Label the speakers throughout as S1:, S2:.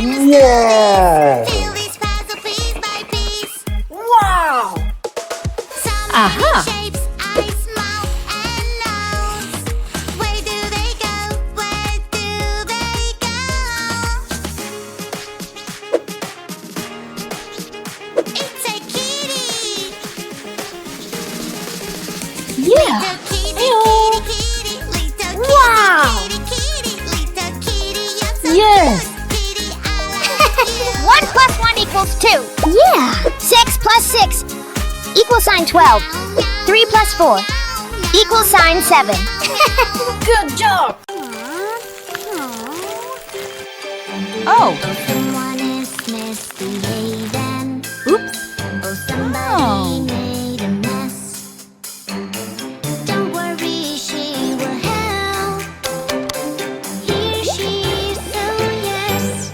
S1: Yeah!
S2: Wow! Aha! Yeah! Wow! Yes!
S3: 1 plus 1 equals 2.
S2: Yeah!
S3: 6 plus 6 equals sign 12. 3 plus 4 equals sign 7.
S2: Good job! Oh!
S4: Someone is misbehaving.
S2: Oops!
S4: Oh, somebody
S2: Oh.
S4: made a mess. Don't worry, she will help. Here she is, oh yes.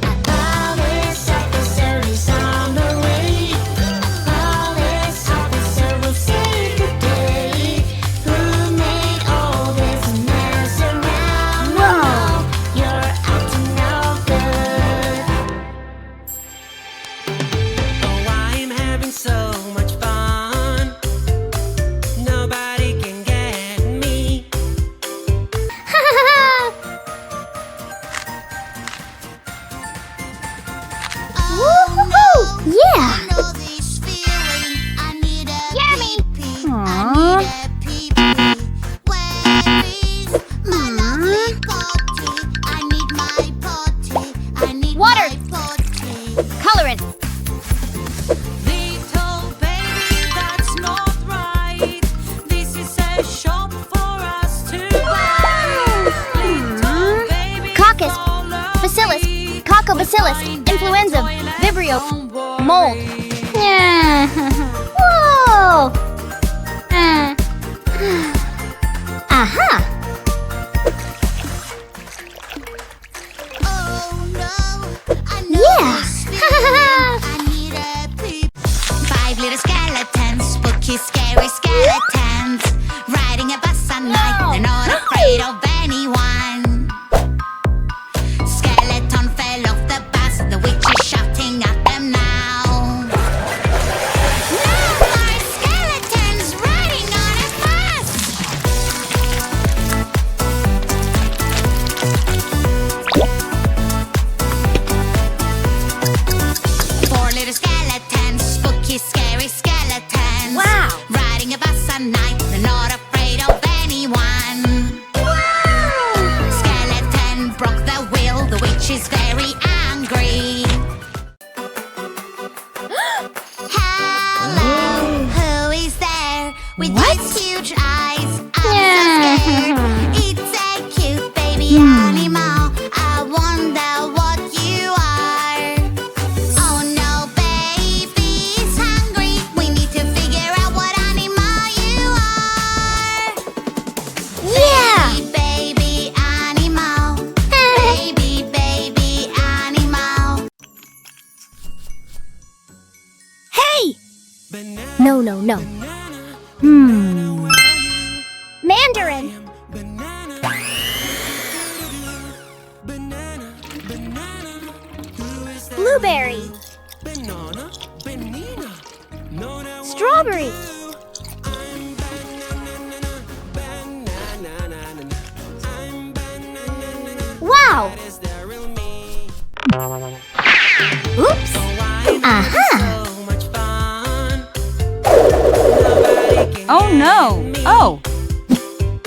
S4: A police officer is on the way. A police officer will save the day. Who made all this mess around?
S2: Wow.
S4: You're acting no good.
S5: Oh, I'm having so much fun. Nobody can get me.
S3: Woo-hoo-hoo! Yeah!
S4: Yummy!
S2: Aww.
S3: Water! Colorant!
S5: Little baby, that's not right. This is a shop for us to buy. Little baby,
S3: Coccus,
S5: follow
S3: Bacillus,
S5: me.
S3: Coccobacillus, influenza, Vibrio, mold.
S2: Yeah!
S3: Whoa! Aha! Yeah!
S4: 5 little skeletons, spooky, scary skeletons, riding a bus at night. They're not afraid of anyone. Skeleton fell off the bus. The witch is shouting at them now. No more skeletons riding on a bus. Four little skeletons, spooky, scary skeletons.
S3: Wow.
S4: Riding a bus at night, they're not afraid of anyone. Skeleton broke the wheel, the witch is very angry. Hello, who is there with these huge eyes? I'm
S2: Yeah.
S4: so scared. It's a cute baby animal. I wonder what you are. Oh no, baby's hungry. We need to figure out what animal you are.
S3: Yeah!
S4: Baby animal. Baby animal.
S3: Hey!
S5: Banana,
S3: No, no, no.
S2: Hmm.
S3: Mandarin!
S5: banana. Banana, banana. Who is that?
S3: Blueberry!
S5: Banana, banana. No, that won't
S3: Strawberry!
S5: do. I'm banana, banana. I'm banana.
S3: Wow!
S5: That is the real me.
S3: Oops!
S5: Oh, I'm
S3: Aha!
S5: having so much fun. Nobody can
S2: Oh no!
S5: get me.
S2: Oh!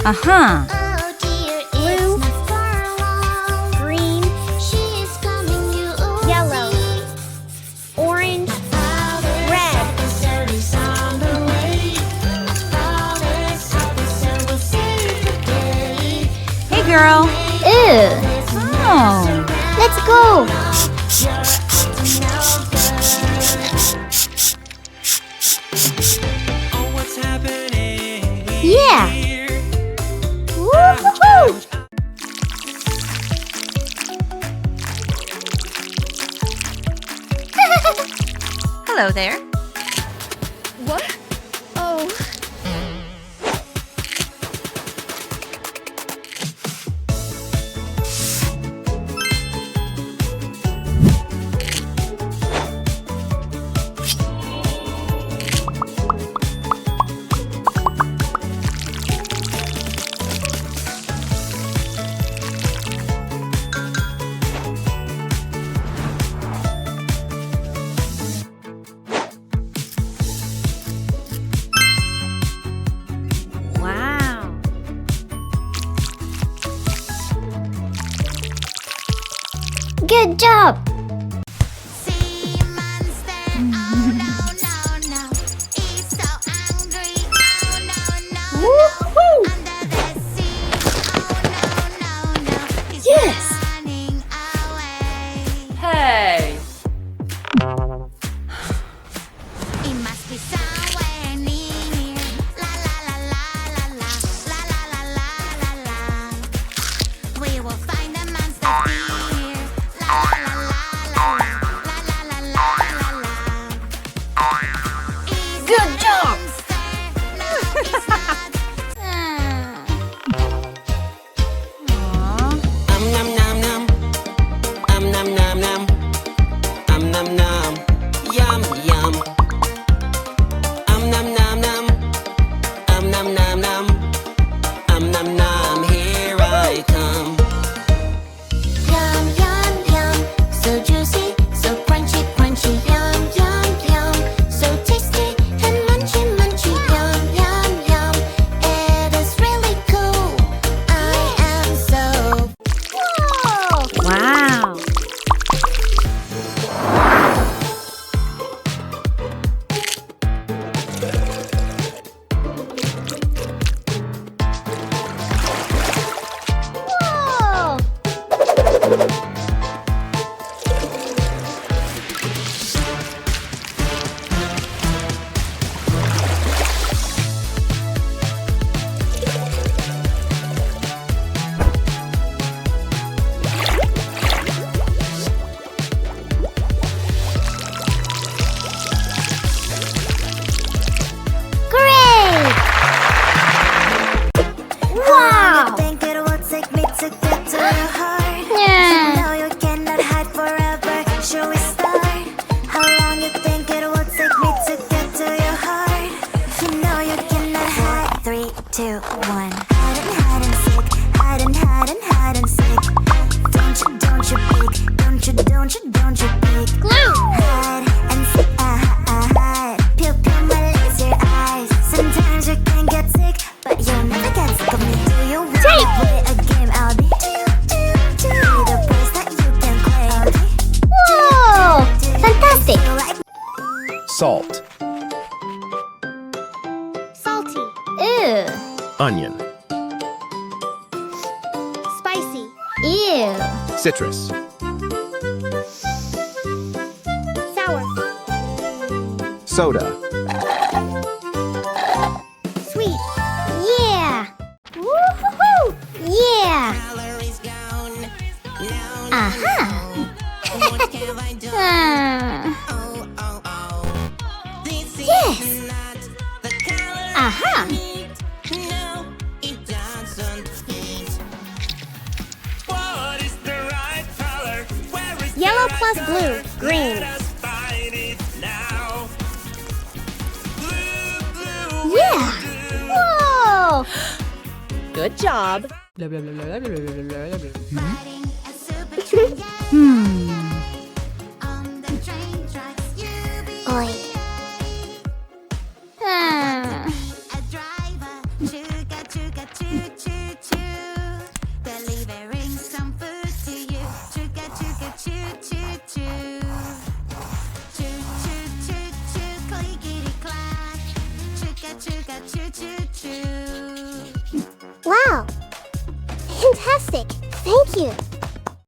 S2: Aha!
S4: Oh dear,
S3: Blue.
S4: it's not far along.
S3: Green,
S4: She is coming, you will
S3: Yellow.
S4: see.
S3: orange,
S4: Police
S3: Red.
S4: officer is on the way. A police officer will save the day.
S2: Hey girl!
S3: ew!
S2: Oh!
S3: Let's go!
S4: You're acting no
S5: Oh, what's happening?
S3: Yeah!
S5: Here?
S3: Woo-hoo-hoo!
S2: Hello there.
S3: What? Oh. Good job!
S4: Sea monster, oh no, no, no. He's so angry, oh no, no,
S3: Woohoo!
S4: no. Under the sea, oh no, no, no. He's
S3: Yes.
S4: running away.
S2: Hey!
S4: It must be somewhere near. La la la la la la la la la la la la. We will find the monster here. La la la la la la la la la la la.
S3: Good job!
S4: No, it's not.
S5: Nom nom nom. Nom nom nom. Nom nom. Yum yum. Nom nom nom. Nom nom nom. Nom nom. Here I come.
S4: Yum yum yum. So juicy, so crunchy crunchy. Yum yum yum. So tasty and munchy munchy. Yum yum yum. It is really cool. I am so.
S3: Whoa!
S2: Wow!
S3: Whoa! Great! Wow!
S4: Think it will take me to get to your heart.
S3: Yeah.
S4: No, you cannot hide forever. Shall we start? How long you think it will take me to get to your heart? You know you cannot hide. 3, 2, 1. Hide and seek. Hide and seek. Don't you peek. Don't you peek.
S3: Glue!
S4: Hide and seek. Hide. Pew pew my laser eyes. Sometimes you can get sick, but you'll never get sick of me. Do you wanna
S3: Tape.
S4: play a game? I'll be the place that you can claim.
S3: Whoa! Fantastic!
S1: Salt,
S3: Salty. Ew.
S1: onion,
S3: Spicy. Ew.
S1: citrus,
S3: Sour.
S1: soda,
S3: Sweet. Yeah. Woohoo! Yeah.
S5: Calories gone. Now
S3: Aha.
S5: what have I done? Oh oh oh. This
S3: Yes.
S5: is not the color
S3: Aha.
S5: I need. No, it doesn't fit. What is the right color? Where is
S3: Yellow
S5: the right
S3: plus blue.
S5: color?
S3: Green.
S5: Let us find it now. Blue, blue,
S3: Yeah. Whoa!
S6: Good job.
S4: Riding a super train on the train tracks. You be
S3: Oi.
S4: a driver. Chugga chugga choo choo choo. Delivering some food to you. Chugga chugga choo choo choo. Choo choo choo choo. Clickety clack. Chugga chugga choo choo choo.
S3: Wow. Fantastic. Thank you.